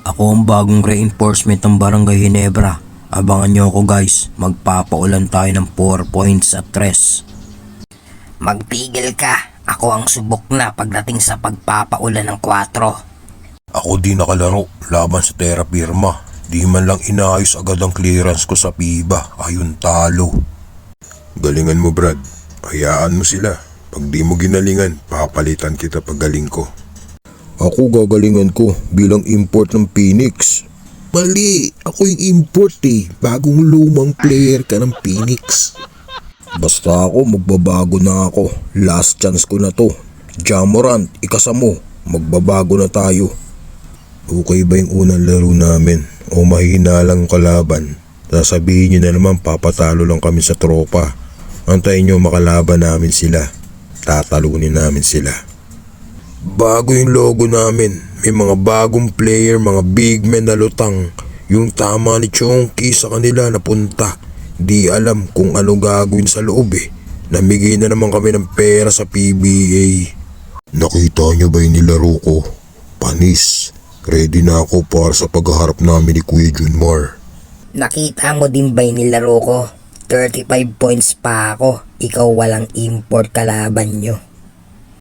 Ako ang bagong reinforcement ng Barangay Ginebra. Abangan nyo ako guys, magpapaulan tayo ng 4 points at 3. Magpigil ka. Ako ang subok na pagdating sa pagpapaulan ng 4. Ako di nakalaro laban sa Terra Firma. Di man lang inaayos agad ang clearance ko sa PIBA. Ayun talo. Galingan mo Brad. Hayaan mo sila. Pag di mo ginalingan, papalitan kita pag galing ko. Ako gagalingan ko bilang import ng Phoenix. Mali, ako yung import eh. Bagong lumang player ka ng Phoenix. Basta ako, magbabago na ako. Last chance ko na to. Ja Morant, ikasa mo. Magbabago na tayo. Okay ba yung unang laro namin? O mahina lang kalaban? Sasabihin nyo na naman papatalo lang kami sa tropa. Antayin nyo makalaban namin sila. Tatalunin namin sila. Bago yung logo namin. May mga bagong player, mga big men na lutang. Yung tama ni Chonky sa kanila napunta. Di alam kung ano gagawin sa loob eh. Namigay na naman kami ng pera sa PBA. Nakita nyo ba yung nilaro ko? Panis. Ready na ako para sa pagharap namin ni Kuya Junmar. Nakita mo din ba yung nilaro ko? 35 points pa ako. Ikaw walang import kalaban nyo.